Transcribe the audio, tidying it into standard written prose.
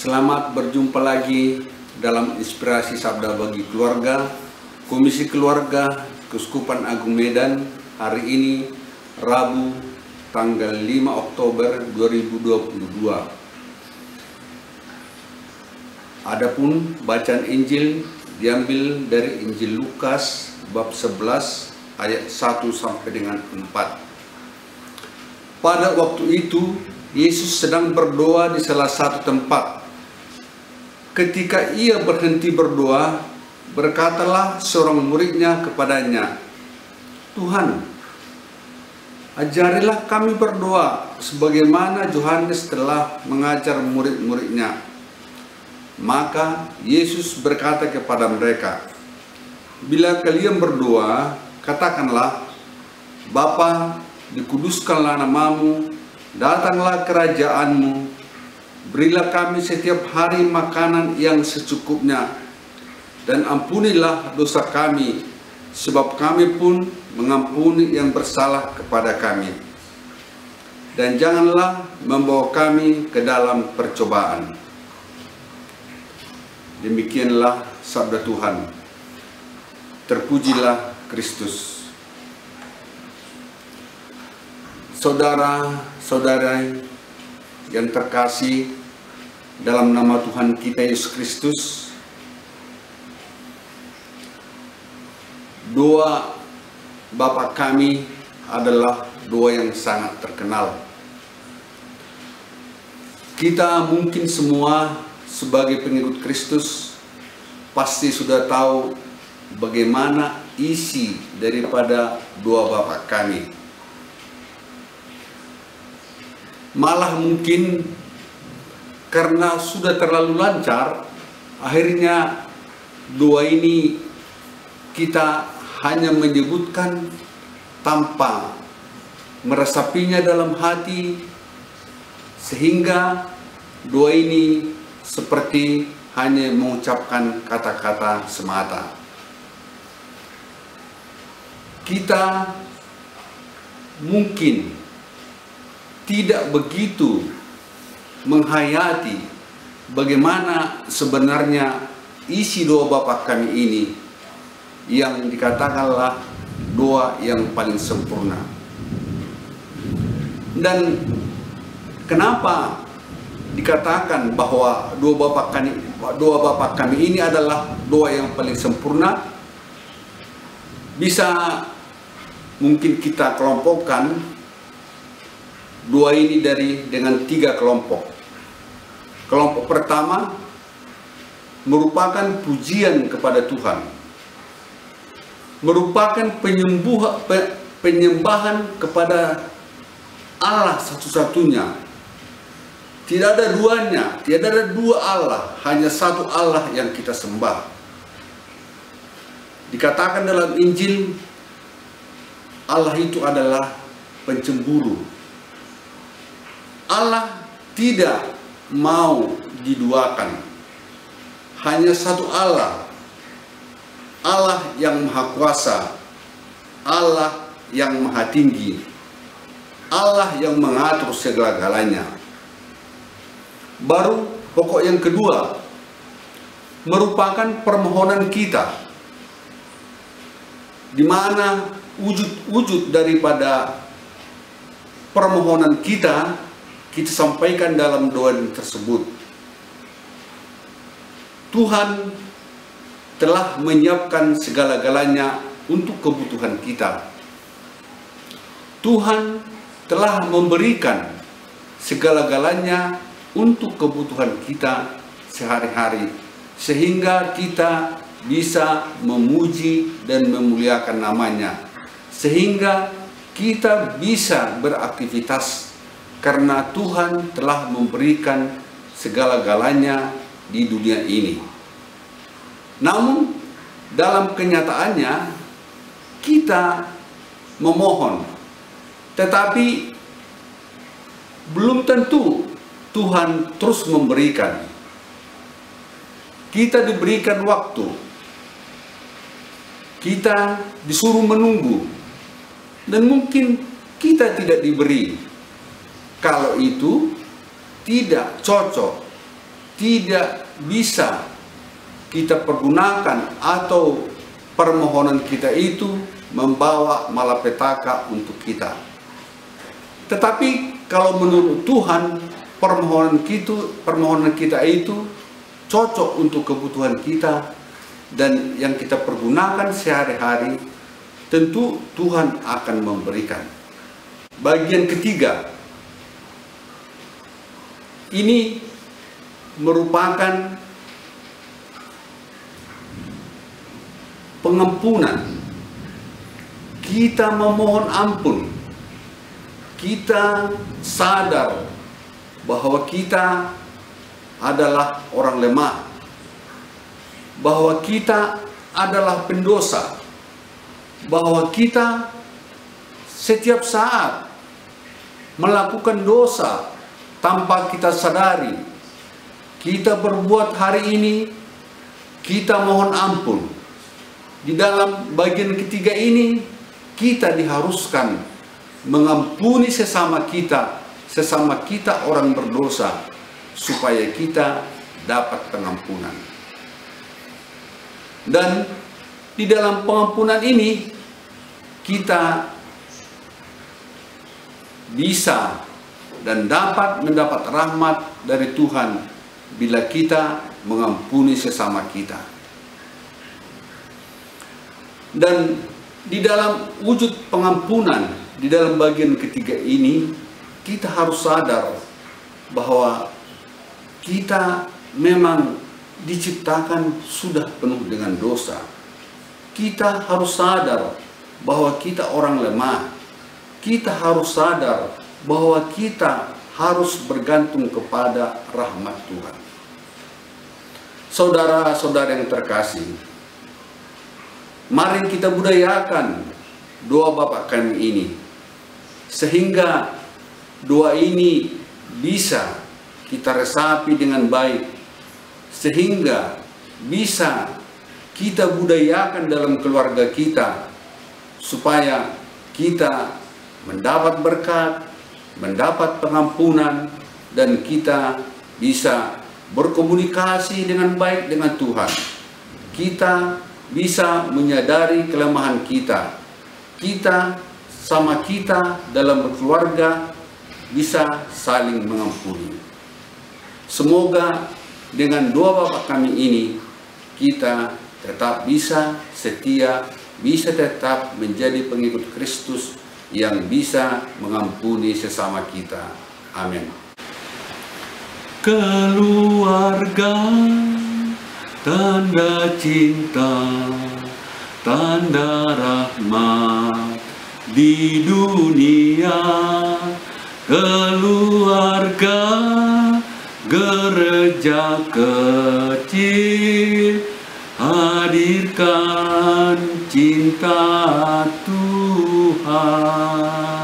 Selamat berjumpa lagi dalam Inspirasi Sabda bagi Keluarga, Komisi Keluarga Keuskupan Agung Medan, hari ini Rabu tanggal 5 Oktober 2022. Adapun bacaan Injil diambil dari Injil Lukas bab 11 ayat 1 sampai dengan 4. Pada waktu itu Yesus sedang berdoa di salah satu tempat. Ketika ia berhenti berdoa, berkatalah seorang muridnya kepadanya, "Tuhan, ajarilah kami berdoa sebagaimana Yohanes telah mengajar murid-muridnya." Maka Yesus berkata kepada mereka, "Bila kalian berdoa, katakanlah, Bapa, dikuduskanlah namamu, datanglah kerajaanmu, berilah kami setiap hari makanan yang secukupnya, dan ampunilah dosa kami, sebab kami pun mengampuni yang bersalah kepada kami. Dan janganlah membawa kami ke dalam percobaan." Demikianlah sabda Tuhan. Terpujilah Kristus. Saudara-saudari yang terkasih dalam nama Tuhan kita Yesus Kristus, doa Bapa kami adalah doa yang sangat terkenal. Kita mungkin semua sebagai pengikut Kristus pasti sudah tahu bagaimana isi daripada doa Bapa kami. Malah mungkin karena sudah terlalu lancar, akhirnya doa ini kita hanya menyebutkan tanpa meresapinya dalam hati, sehingga doa ini seperti hanya mengucapkan kata-kata semata. Kita mungkin tidak begitu menghayati bagaimana sebenarnya isi doa Bapa kami ini, yang dikatakanlah doa yang paling sempurna. Dan kenapa dikatakan bahwa doa Bapa kami ini adalah doa yang paling sempurna? Bisa mungkin kita kelompokkan doa ini dengan 3 kelompok. Kelompok pertama merupakan pujian kepada Tuhan, merupakan penyembahan kepada Allah satu-satunya. Tidak ada duanya, tidak ada dua Allah, hanya satu Allah yang kita sembah. Dikatakan dalam Injil, Allah itu adalah pencemburu. Allah tidak mau diduakan. Hanya satu Allah. Allah yang maha kuasa, Allah yang maha tinggi, Allah yang mengatur segala-galanya. Baru pokok yang kedua merupakan permohonan kita, di mana wujud daripada permohonan kita sampaikan dalam doa tersebut. Tuhan telah menyiapkan segala-galanya untuk kebutuhan kita. Tuhan telah memberikan segala-galanya untuk kebutuhan kita sehari-hari, sehingga kita bisa memuji dan memuliakan namanya, sehingga kita bisa beraktivitas karena Tuhan telah memberikan segala-galanya di dunia ini. Namun dalam kenyataannya kita memohon, tetapi belum tentu Tuhan terus memberikan. Kita diberikan waktu, kita disuruh menunggu, dan mungkin kita tidak diberi. Kalau itu tidak cocok, tidak bisa kita pergunakan atau permohonan kita itu membawa malapetaka untuk kita. Tetapi kalau menurut Tuhan, permohonan kita itu cocok untuk kebutuhan kita dan yang kita pergunakan sehari-hari, tentu Tuhan akan memberikan. Bagian ketiga, ini merupakan pengampunan. Kita memohon ampun. Kita sadar bahwa kita adalah orang lemah, bahwa kita adalah pendosa, bahwa kita setiap saat melakukan dosa tanpa kita sadari. Kita berbuat hari ini, kita mohon ampun. Di dalam bagian ketiga ini, kita diharuskan mengampuni sesama kita orang berdosa, supaya kita dapat pengampunan. Dan di dalam pengampunan ini, kita bisa dan dapat mendapat rahmat dari Tuhan bila kita mengampuni sesama kita. Dan di dalam wujud pengampunan, di dalam bagian ketiga ini, kita harus sadar bahwa kita memang diciptakan sudah penuh dengan dosa. Kita harus sadar bahwa kita orang lemah. Kita harus sadar bahwa kita harus bergantung kepada rahmat Tuhan. Saudara-saudara yang terkasih, mari kita budayakan doa Bapa Kami ini, sehingga doa ini bisa kita resapi dengan baik, sehingga bisa kita budayakan dalam keluarga kita, supaya kita mendapat berkat, mendapat pengampunan, dan kita bisa berkomunikasi dengan baik dengan Tuhan. Kita bisa menyadari kelemahan kita. Kita sama kita dalam berkeluarga bisa saling mengampuni. Semoga dengan doa Bapa Kami ini, kita tetap bisa setia, bisa tetap menjadi pengikut Kristus yang bisa mengampuni sesama kita. Amin. Keluarga, tanda cinta, tanda rahmat di dunia. Keluarga, gereja kecil, hadirkan cinta Tuhan.